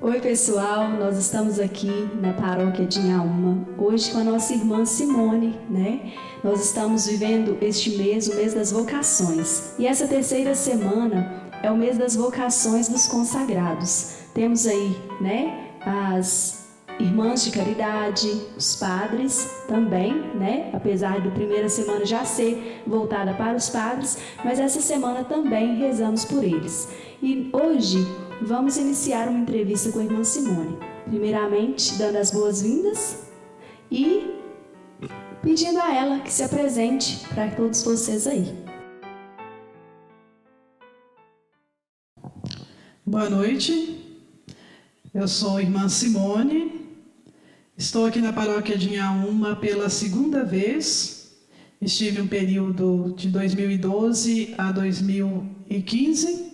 Oi pessoal, nós estamos aqui na paróquia de Inhaúma, hoje com a nossa irmã Simone, né? Nós estamos vivendo este mês, o mês das vocações. E essa terceira semana é o mês das vocações dos consagrados. Temos aí, né, as irmãs de caridade, os padres também, né? Apesar da primeira semana já ser voltada para os padres, mas essa semana também rezamos por eles. E hoje vamos iniciar uma entrevista com a irmã Simone. Primeiramente, dando as boas-vindas e pedindo a ela que se apresente para todos vocês aí. Boa noite, eu sou a irmã Simone, estou aqui na paróquia de Inhaúma pela segunda vez, estive um período de 2012 a 2015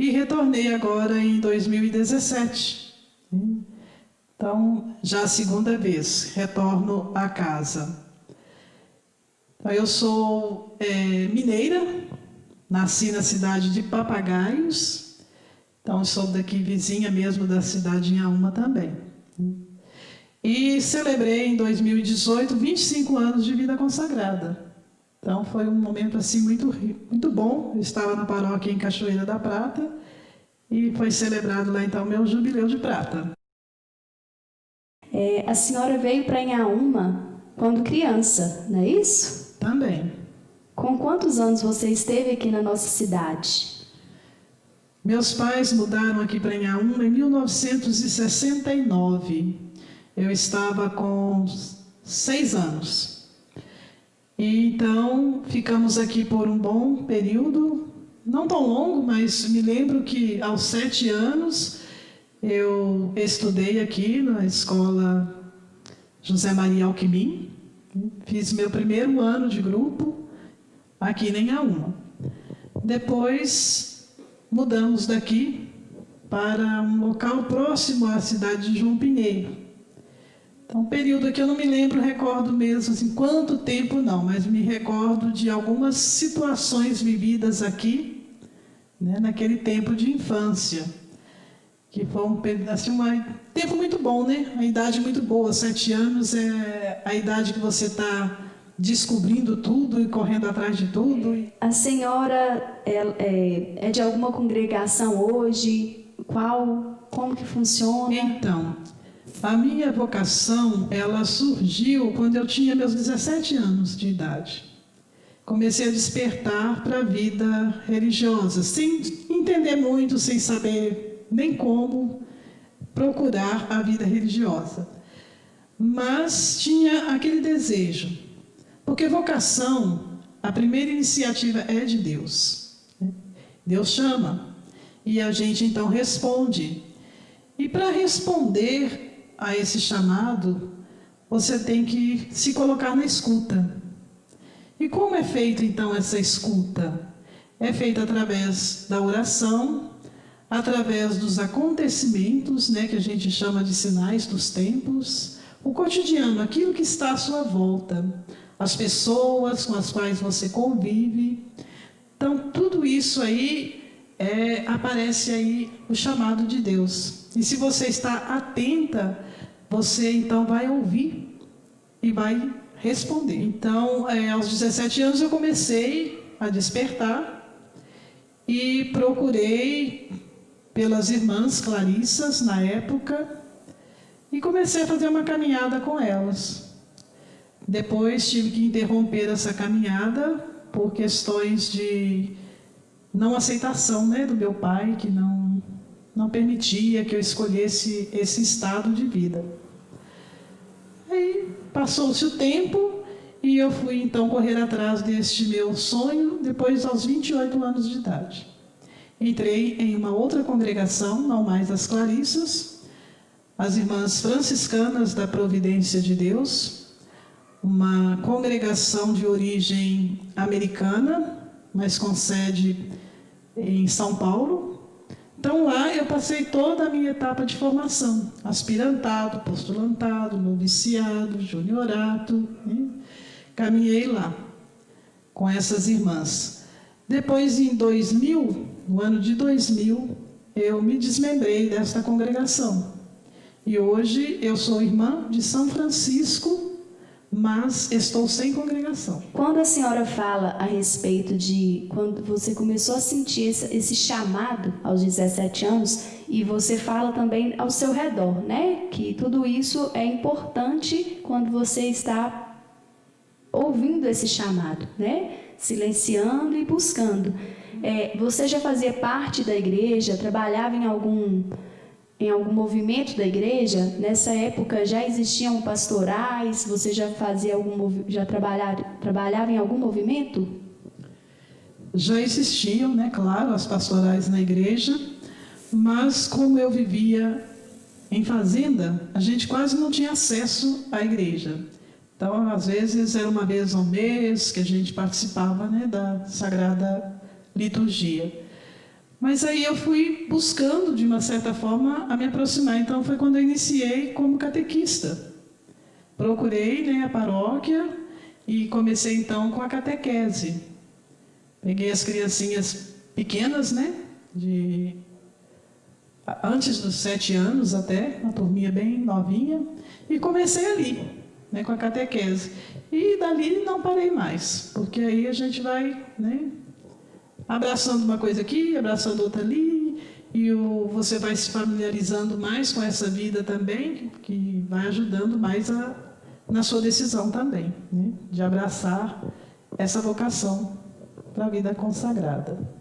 e retornei agora em 2017. Então, já a segunda vez, retorno à casa. Então, eu sou mineira, nasci na cidade de Papagaios, então sou daqui vizinha mesmo da cidade de Inhaúma também. E celebrei em 2018 25 anos de vida consagrada. Então foi um momento assim muito bom. Eu estava na paróquia em Cachoeira da Prata e foi celebrado lá então meu jubileu de prata. A senhora veio para Inhaúma quando criança, não é isso? Também. Com quantos anos você esteve aqui na nossa cidade? Meus pais mudaram aqui para Inhaúma em 1969. Eu estava com 6 anos. E então ficamos aqui por um bom período, não tão longo, mas me lembro que aos 7 anos eu estudei aqui na escola José Maria Alquimim, fiz meu primeiro ano de grupo aqui em Inhaúma. Depois mudamos daqui para um local próximo à cidade de João Pinheiro. Então, um período que eu não me lembro, recordo mesmo, assim, quanto tempo não, mas me recordo de algumas situações vividas aqui, né, naquele tempo de infância, que foi um tempo muito bom, né? A idade muito boa, 7 anos é a idade que você está descobrindo tudo e correndo atrás de tudo. A senhora é de alguma congregação hoje? Como que funciona? Então, a minha vocação, ela surgiu quando eu tinha meus 17 anos de idade. Comecei a despertar para a vida religiosa, sem entender muito, sem saber nem como procurar a vida religiosa. Mas tinha aquele desejo, porque vocação, a primeira iniciativa é de Deus. Deus chama e a gente então responde. E para responder a esse chamado, você tem que se colocar na escuta. E como é feita então essa escuta? É feita através da oração, através dos acontecimentos, né, que a gente chama de sinais dos tempos, o cotidiano, aquilo que está à sua volta, as pessoas com as quais você convive. Então, tudo isso aí aparece aí o chamado de Deus. E se você está atenta, você então vai ouvir e vai responder. Então, aos 17 anos eu comecei a despertar e procurei pelas irmãs Clarissas na época e comecei a fazer uma caminhada com elas. Depois tive que interromper essa caminhada por questões de não aceitação, né, do meu pai, que não permitia que eu escolhesse esse estado de vida. Aí passou-se o tempo e eu fui então correr atrás deste meu sonho, depois aos 28 anos de idade. Entrei em uma outra congregação, não mais as Clarissas, as Irmãs Franciscanas da Providência de Deus, uma congregação de origem americana, mas com sede em São Paulo. Então lá eu passei toda a minha etapa de formação, aspirantado, postulantado, noviciado, juniorato, caminhei lá com essas irmãs. Depois, em 2000, no ano de 2000, eu me desmembrei desta congregação. E hoje eu sou irmã de São Francisco, mas estou sem congregação. Quando a senhora fala a respeito de quando você começou a sentir esse chamado aos 17 anos, e você fala também ao seu redor, né? Que tudo isso é importante quando você está ouvindo esse chamado, né? Silenciando e buscando. Você já fazia parte da igreja, trabalhava em algum movimento da igreja? Nessa época já existiam pastorais? Você já fazia trabalhava em algum movimento? Já existiam, né, claro, as pastorais na igreja, mas como eu vivia em fazenda, a gente quase não tinha acesso à igreja. Então, às vezes, era uma vez ao mês que a gente participava, né, da Sagrada Liturgia. Mas aí eu fui buscando, de uma certa forma, a me aproximar. Então, foi quando eu iniciei como catequista. Procurei, né, a paróquia e comecei, então, com a catequese. Peguei as criancinhas pequenas, né, antes dos 7 anos até, uma turminha bem novinha, e comecei ali, né, com a catequese. E dali não parei mais, porque aí a gente vai, né, abraçando uma coisa aqui, abraçando outra ali, e você vai se familiarizando mais com essa vida também, que vai ajudando mais na sua decisão também, né, de abraçar essa vocação para a vida consagrada.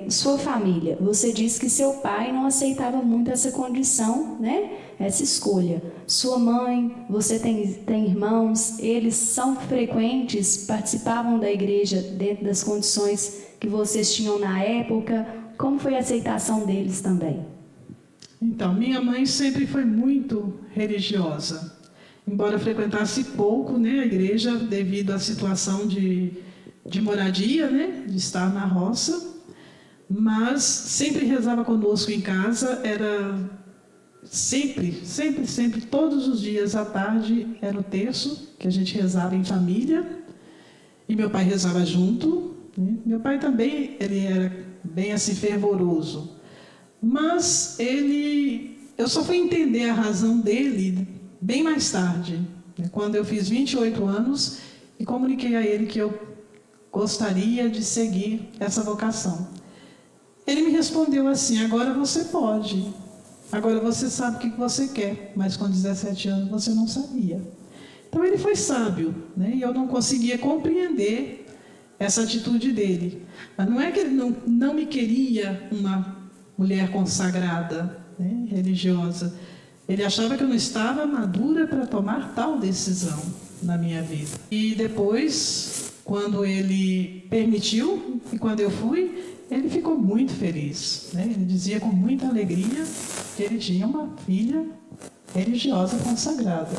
Sua família, você disse que seu pai não aceitava muito essa condição, né? Essa escolha. Sua mãe, você tem irmãos, eles são frequentes, participavam da igreja dentro das condições que vocês tinham na época? Como foi a aceitação deles também? Então, minha mãe sempre foi muito religiosa. Embora frequentasse pouco, né, a igreja, devido à situação de moradia, né, de estar na roça, mas sempre rezava conosco em casa, era sempre, todos os dias à tarde era o terço, que a gente rezava em família, e meu pai rezava junto, né? Meu pai também, ele era bem assim fervoroso, mas eu só fui entender a razão dele bem mais tarde, né? Quando eu fiz 28 anos e comuniquei a ele que eu gostaria de seguir essa vocação. Ele me respondeu assim: agora você pode, agora você sabe o que você quer, mas com 17 anos você não sabia. Então ele foi sábio, né? E eu não conseguia compreender essa atitude dele. Mas não é que ele não me queria uma mulher consagrada, né, religiosa. Ele achava que eu não estava madura para tomar tal decisão na minha vida. E depois, quando ele permitiu, e quando eu fui, ele ficou muito feliz, né? Ele dizia com muita alegria que ele tinha uma filha religiosa consagrada.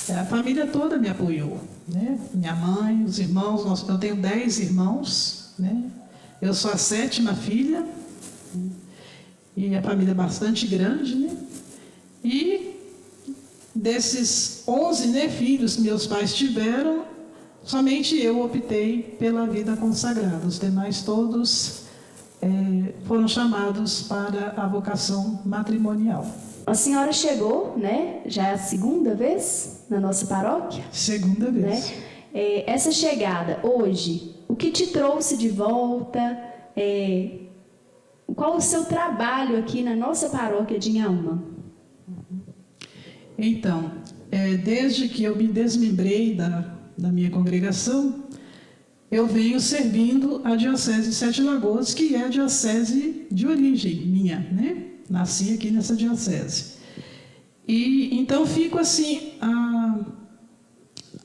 A família toda me apoiou, né? Minha mãe, os irmãos, eu tenho 10 irmãos, né? Eu sou a 7ª filha, e a família é bastante grande, né? E desses 11, né, filhos que meus pais tiveram, somente eu optei pela vida consagrada. Os demais todos foram chamados para a vocação matrimonial. A senhora chegou, né? Já é a 2ª vez na nossa paróquia? 2ª vez. Né? Essa chegada hoje, o que te trouxe de volta? Qual o seu trabalho aqui na nossa paróquia de Inhaúma? Então, desde que eu me desmembrei da minha congregação, eu venho servindo a Diocese de Sete Lagoas, que é a diocese de origem minha, né? Nasci aqui nessa diocese. E então fico assim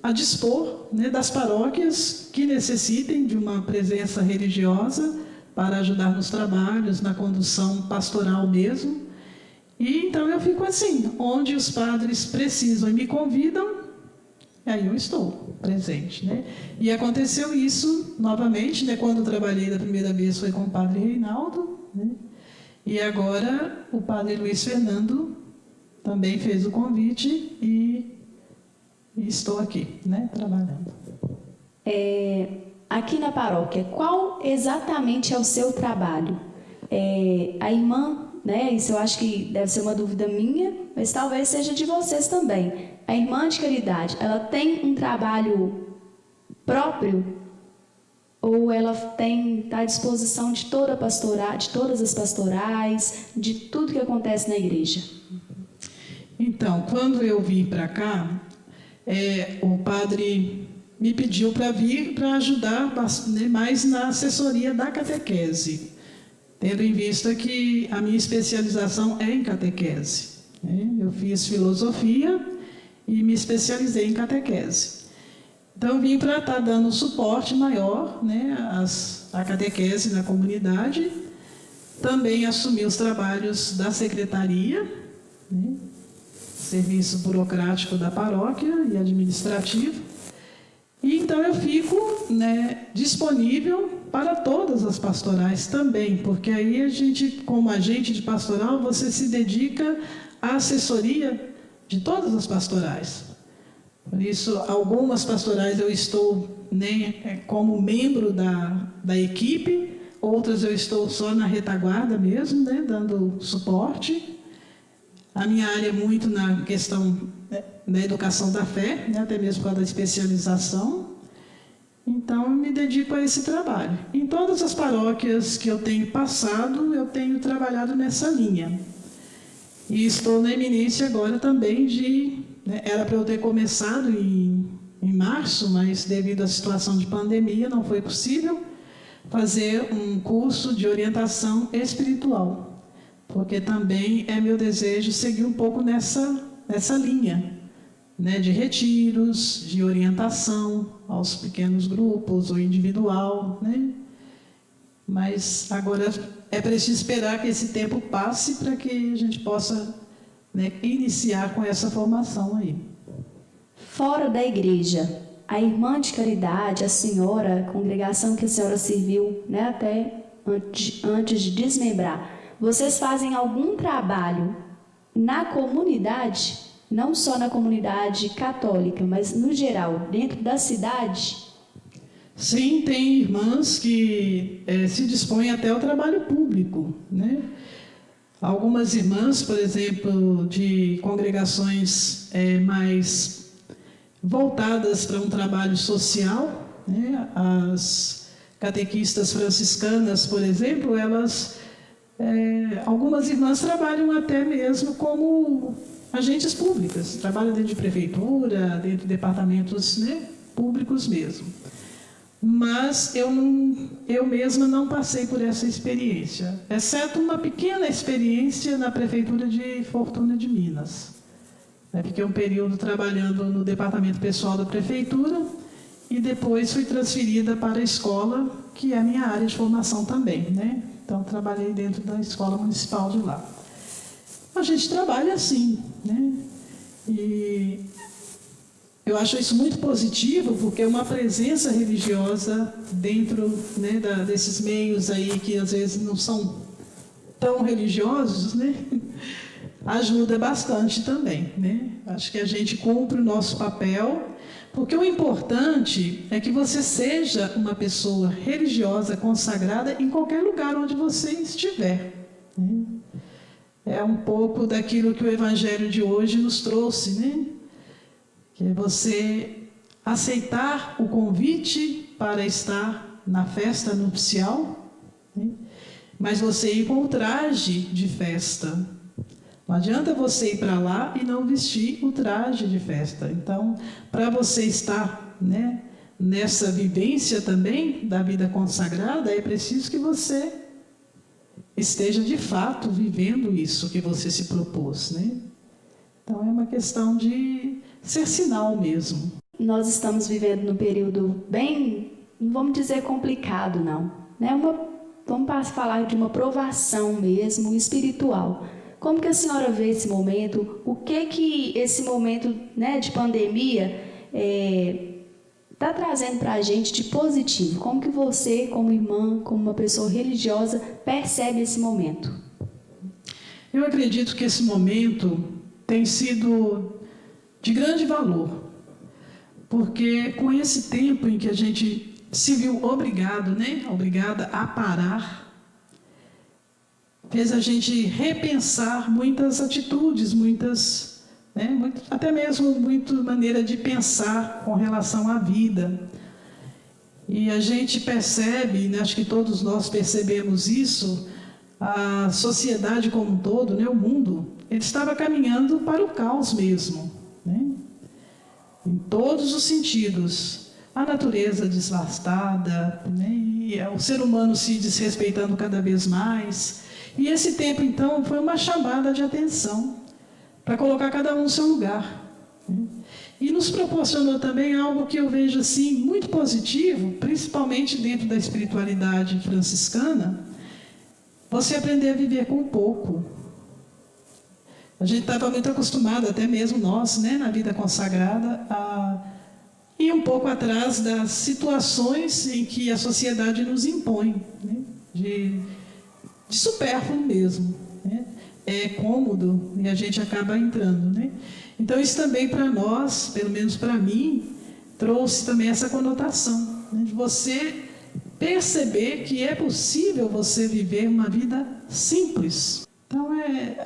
a dispor, né, das paróquias que necessitem de uma presença religiosa para ajudar nos trabalhos, na condução pastoral mesmo. E então eu fico assim, onde os padres precisam e me convidam, aí eu estou presente, né? E aconteceu isso novamente, né? Quando eu trabalhei da primeira vez foi com o padre Reinaldo, né? E agora o padre Luiz Fernando também fez o convite e estou aqui, né? Trabalhando. aqui na paróquia, qual exatamente é o seu trabalho? A irmã, né, isso eu acho que deve ser uma dúvida minha, mas talvez seja de vocês também. A irmã de caridade, ela tem um trabalho próprio ou ela está à disposição de toda a pastoral, de todas as pastorais, de tudo que acontece na igreja? Então, quando eu vim para cá, o padre me pediu para vir para ajudar mais na assessoria da catequese, tendo em vista que a minha especialização é em catequese. Eu fiz filosofia e me especializei em catequese. Então, vim para estar dando um suporte maior, né, à catequese na comunidade. Também assumi os trabalhos da secretaria, né, serviço burocrático da paróquia e administrativo. E então eu fico, né, disponível para todas as pastorais também, porque aí a gente, como agente de pastoral, você se dedica à assessoria de todas as pastorais. Por isso, algumas pastorais eu estou, né, como membro da equipe, outras eu estou só na retaguarda mesmo, né, dando suporte. A minha área é muito na questão da educação da fé, né, até mesmo por causa da especialização. Então, eu me dedico a esse trabalho. Em todas as paróquias que eu tenho passado, eu tenho trabalhado nessa linha. E estou na eminência agora também era para eu ter começado em março, mas devido à situação de pandemia não foi possível fazer um curso de orientação espiritual, porque também é meu desejo seguir um pouco nessa linha, né, de retiros, de orientação aos pequenos grupos ou individual, né? Mas agora é preciso esperar que esse tempo passe para que a gente possa, né, iniciar com essa formação aí. Fora da igreja, a irmã de caridade, a senhora, a congregação que a senhora serviu, né, até antes de desmembrar, vocês fazem algum trabalho na comunidade, não só na comunidade católica, mas no geral, dentro da cidade? Sim, tem irmãs que se dispõem até ao trabalho público, né? Algumas irmãs, por exemplo, de congregações mais voltadas para um trabalho social, né? As catequistas franciscanas, por exemplo, algumas irmãs trabalham até mesmo como agentes públicas, trabalham dentro de prefeitura, dentro de departamentos, né, públicos mesmo. Mas eu mesma não passei por essa experiência, exceto uma pequena experiência na prefeitura de Fortuna de Minas. Fiquei um período trabalhando no departamento pessoal da prefeitura e depois fui transferida para a escola, que é a minha área de formação também, né? Então, trabalhei dentro da escola municipal de lá. A gente trabalha assim, né? E eu acho isso muito positivo, porque uma presença religiosa dentro, né, desses meios aí que às vezes não são tão religiosos, né, ajuda bastante também, né? Acho que a gente cumpre o nosso papel, porque o importante é que você seja uma pessoa religiosa, consagrada em qualquer lugar onde você estiver, né? É um pouco daquilo que o Evangelho de hoje nos trouxe, né? Que é você aceitar o convite para estar na festa nupcial, né? Mas você ir com o traje de festa. Não adianta você ir para lá e não vestir o traje de festa. Então, para você estar, né, nessa vivência também da vida consagrada, é preciso que você esteja de fato vivendo isso que você se propôs, né? Então, é uma questão de ser sinal mesmo. Nós estamos vivendo num período bem, não vamos dizer complicado, não, né? Vamos falar de uma provação mesmo espiritual. Como que a senhora vê esse momento? O que esse momento, né, de pandemia está trazendo para a gente de positivo? Como que você, como irmã, como uma pessoa religiosa, percebe esse momento? Eu acredito que esse momento tem sido de grande valor, porque com esse tempo em que a gente se viu obrigado, né? Obrigada a parar. Fez a gente repensar muitas atitudes, até mesmo muita maneira de pensar com relação à vida. E a gente percebe, né, acho que todos nós percebemos isso, a sociedade como um todo, né, o mundo, ele estava caminhando para o caos mesmo, né? Em todos os sentidos. A natureza devastada, né, e o ser humano se desrespeitando cada vez mais. E esse tempo, então, foi uma chamada de atenção para colocar cada um no seu lugar, né? E nos proporcionou também algo que eu vejo assim muito positivo, principalmente dentro da espiritualidade franciscana, você aprender a viver com pouco. A gente estava muito acostumado, até mesmo nós, né, na vida consagrada, a ir um pouco atrás das situações em que a sociedade nos impõe, né, de supérfluo mesmo, né? É cômodo e a gente acaba entrando, né? Então isso também para nós, pelo menos para mim, trouxe também essa conotação, né, de você perceber que é possível você viver uma vida simples. Então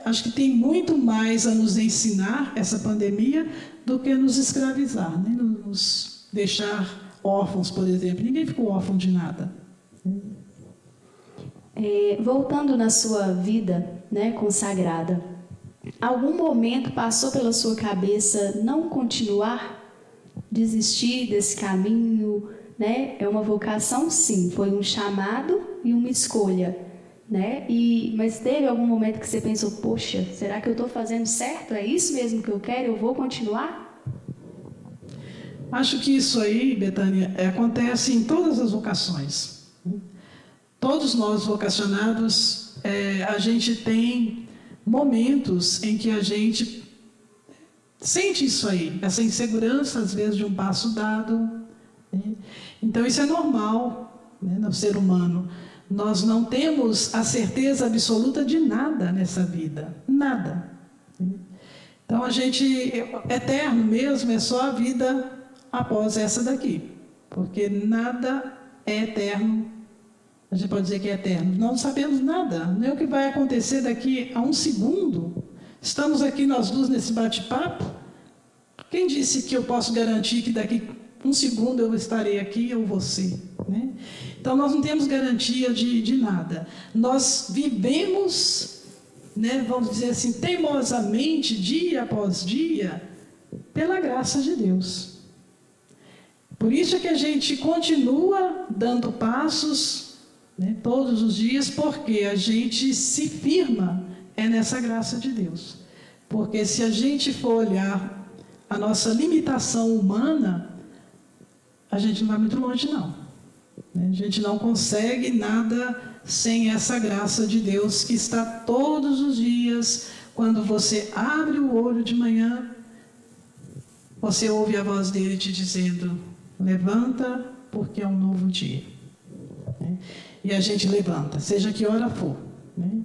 acho que tem muito mais a nos ensinar essa pandemia do que nos escravizar, né? Nos deixar órfãos, por exemplo. Ninguém ficou órfão de nada. Voltando na sua vida, né, consagrada, algum momento passou pela sua cabeça não continuar, desistir desse caminho, né? É uma vocação, sim, foi um chamado e uma escolha, né? Mas teve algum momento que você pensou, poxa, será que eu estou fazendo certo? É isso mesmo que eu quero? Eu vou continuar? Acho que isso aí, Betânia, acontece em todas as vocações. Todos nós vocacionados, a gente tem momentos em que a gente sente isso aí, essa insegurança, às vezes, de um passo dado, né? Então, isso é normal, né, no ser humano. Nós não temos a certeza absoluta de nada nessa vida, nada. Então, a gente, eterno mesmo, é só a vida após essa daqui, porque nada é eterno. A gente pode dizer que é eterno. Nós não sabemos nada, nem o que vai acontecer daqui a um segundo. Estamos aqui nós duas nesse bate-papo. Quem disse que eu posso garantir que daqui um segundo eu estarei aqui ou você, né? Então nós não temos garantia de nada. Nós vivemos, né, vamos dizer assim, teimosamente, dia após dia, pela graça de Deus. Por isso é que a gente continua dando passos, né, todos os dias, porque a gente se firma nessa graça de Deus. Porque se a gente for olhar a nossa limitação humana, a gente não vai muito longe, não. A gente não consegue nada sem essa graça de Deus que está todos os dias. Quando você abre o olho de manhã, você ouve a voz dele te dizendo: levanta, porque é um novo dia. E a gente levanta, seja que hora for, né?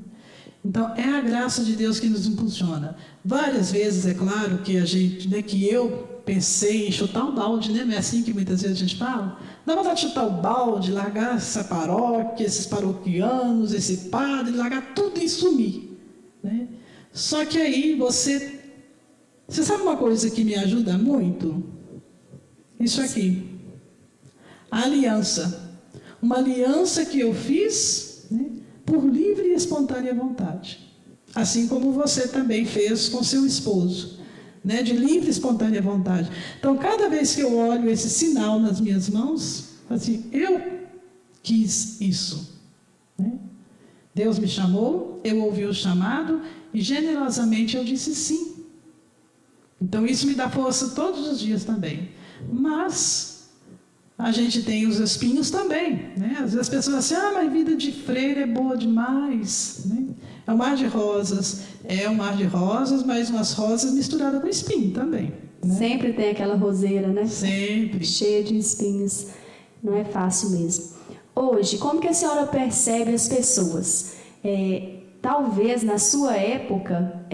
Então, é a graça de Deus que nos impulsiona. Várias vezes, é claro, que a gente, né, que eu pensei em chutar um balde, né? Não é assim que muitas vezes a gente fala? Dá vontade de chutar o balde, largar essa paróquia, esses paroquianos, esse padre, largar tudo e sumir, né? Só que aí você sabe uma coisa que me ajuda muito? Isso aqui. A aliança. Uma aliança que eu fiz, né, por livre e espontânea vontade. Assim como você também fez com seu esposo, né, de livre e espontânea vontade. Então, cada vez que eu olho esse sinal nas minhas mãos, assim, eu quis isso, né? Deus me chamou, eu ouvi o chamado e generosamente eu disse sim. Então, isso me dá força todos os dias também. Mas a gente tem os espinhos também, né? Às vezes as pessoas dizem assim, mas vida de freira é boa demais, né? É um mar de rosas, mas umas rosas misturadas com espinho também, né? Sempre tem aquela roseira, né? Sempre. Cheia de espinhos. Não é fácil mesmo. Hoje, como que a senhora percebe as pessoas? Talvez na sua época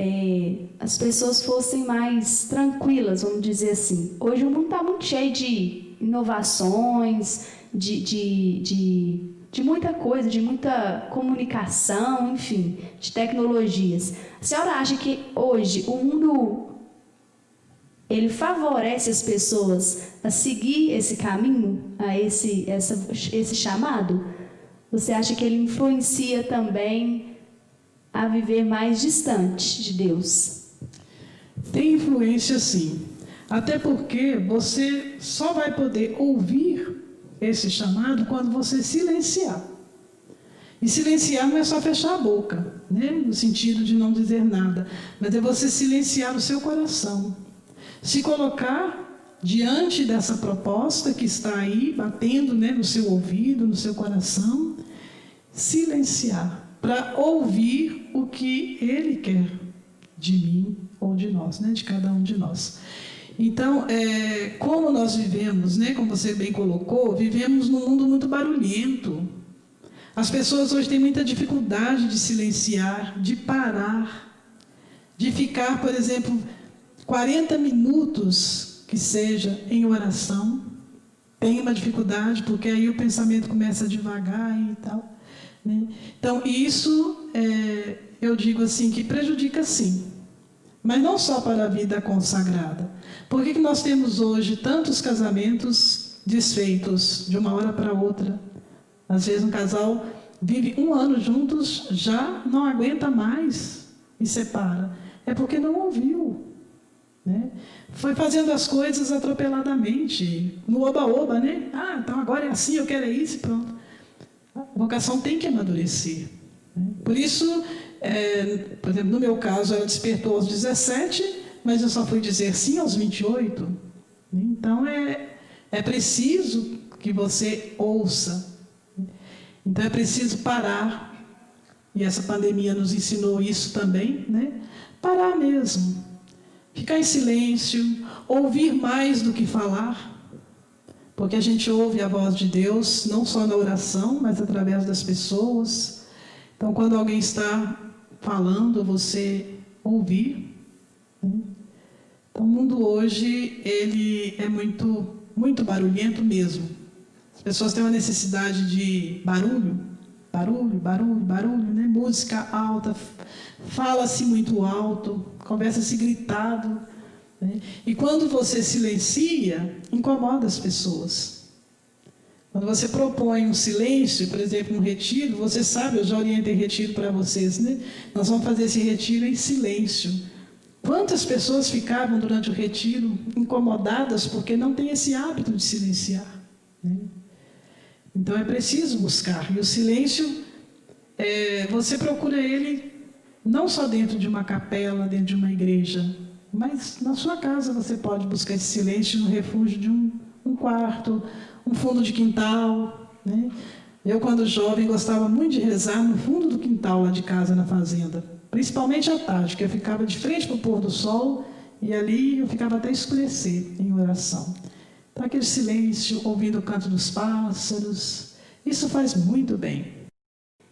as pessoas fossem mais tranquilas, vamos dizer assim. Hoje o mundo está muito cheio de inovações, de muita coisa, de muita comunicação, enfim, de tecnologias. A senhora acha que hoje o mundo ele favorece as pessoas a seguir esse caminho, a esse chamado? Você acha que ele influencia também a viver mais distante de Deus? Tem influência, sim. Até porque você só vai poder ouvir esse chamado quando você silenciar. E silenciar não é só fechar a boca, né? No sentido de não dizer nada, mas é você silenciar o seu coração. Se colocar diante dessa proposta que está aí, batendo, né, no seu ouvido, no seu coração, silenciar, para ouvir o que Ele quer de mim ou de nós, né, de cada um de nós. Então, como nós vivemos, né, como você bem colocou, vivemos num mundo muito barulhento. As pessoas hoje têm muita dificuldade de silenciar, de parar, de ficar, por exemplo, 40 minutos, que seja, em oração. Tem uma dificuldade, porque aí o pensamento começa a devagar e tal, né? Então, isso, eu digo assim, que prejudica sim. Mas não só para a vida consagrada. Por que nós temos hoje tantos casamentos desfeitos de uma hora para outra? Às vezes um casal vive 1 ano juntos, já não aguenta mais e separa. É porque não ouviu, né? Foi fazendo as coisas atropeladamente, no oba-oba, né? Ah, então agora é assim, eu quero isso e pronto. A vocação tem que amadurecer, né? Por isso, por exemplo, no meu caso, ela despertou aos 17, mas eu só fui dizer sim aos 28. Então, é preciso que você ouça. Então, é preciso parar. E essa pandemia nos ensinou isso também, né? Parar mesmo. Ficar em silêncio, ouvir mais do que falar. Porque a gente ouve a voz de Deus, não só na oração, mas através das pessoas. Então, quando alguém está falando, você ouvir, né? Então, o mundo hoje, ele é muito, muito barulhento mesmo. As pessoas têm uma necessidade de barulho, né? Música alta, fala-se muito alto, conversa-se gritado, né? E quando você silencia, incomoda as pessoas. Quando você propõe um silêncio, por exemplo, um retiro, você sabe, eu já orientei retiro para vocês, né? Nós vamos fazer esse retiro em silêncio. Quantas pessoas ficavam durante o retiro incomodadas porque não tem esse hábito de silenciar, né? Então, é preciso buscar. E o silêncio, você procura ele não só dentro de uma capela, dentro de uma igreja, mas na sua casa você pode buscar esse silêncio no refúgio de um quarto, um fundo de quintal, né? Eu, quando jovem, gostava muito de rezar no fundo do quintal lá de casa, na fazenda. Principalmente à tarde, que eu ficava de frente para o pôr do sol e ali eu ficava até escurecer em oração. Então, aquele silêncio, ouvindo o canto dos pássaros, isso faz muito bem.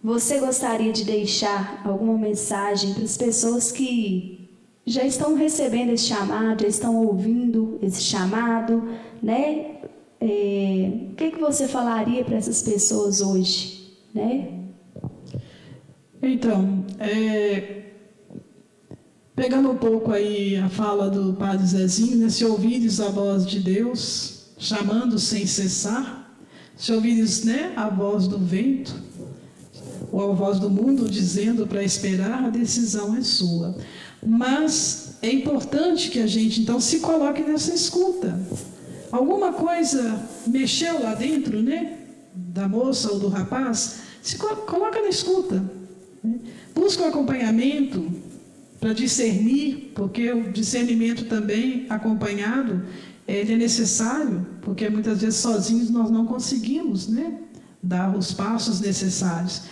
Você gostaria de deixar alguma mensagem para as pessoas que já estão recebendo esse chamado, já estão ouvindo esse chamado, né? O que você falaria para essas pessoas hoje, né? Então, pegando um pouco aí a fala do Padre Zezinho, né? Se ouvires a voz de Deus, chamando sem cessar, se ouvires, né, a voz do vento, ou a voz do mundo dizendo para esperar, a decisão é sua. Mas é importante que a gente, então, se coloque nessa escuta. Alguma coisa mexeu lá dentro, né, da moça ou do rapaz, se coloca na escuta, né? Busca o acompanhamento para discernir, porque o discernimento também acompanhado, ele é necessário, porque muitas vezes sozinhos nós não conseguimos, né, dar os passos necessários.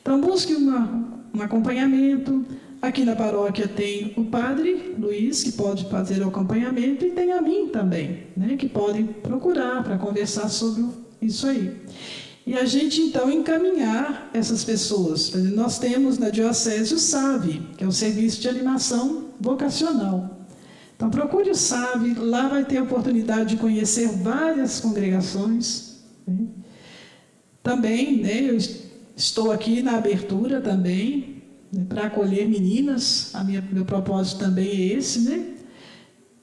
Então, busque um acompanhamento. Aqui na paróquia tem o Padre Luiz, que pode fazer o acompanhamento, e tem a mim também, né, que podem procurar para conversar sobre isso aí. E a gente, então, encaminhar essas pessoas. Nós temos na Diocese o SAV, que é o Serviço de Animação Vocacional. Então, procure o SAV, lá vai ter a oportunidade de conhecer várias congregações, né? Também, né, eu estou aqui na abertura também, né, para acolher meninas. Meu propósito também é esse, né?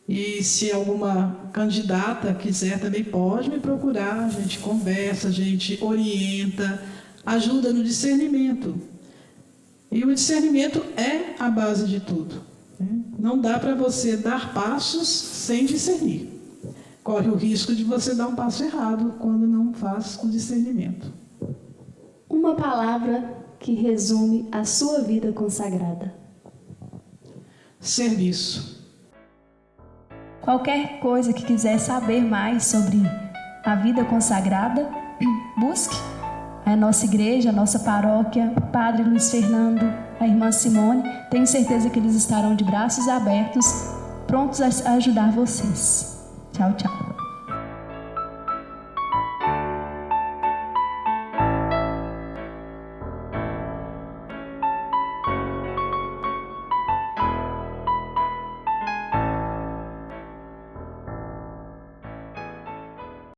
E se alguma candidata quiser também pode me procurar, a gente conversa, a gente orienta, ajuda no discernimento. E o discernimento é a base de tudo, né? Não dá para você dar passos sem discernir. Corre o risco de você dar um passo errado quando não faz o discernimento. Uma palavra que resume a sua vida consagrada. Serviço. Qualquer coisa que quiser saber mais sobre a vida consagrada, busque a nossa igreja, a nossa paróquia, o Padre Luiz Fernando, a irmã Simone. Tenho certeza que eles estarão de braços abertos, prontos a ajudar vocês. Tchau, tchau.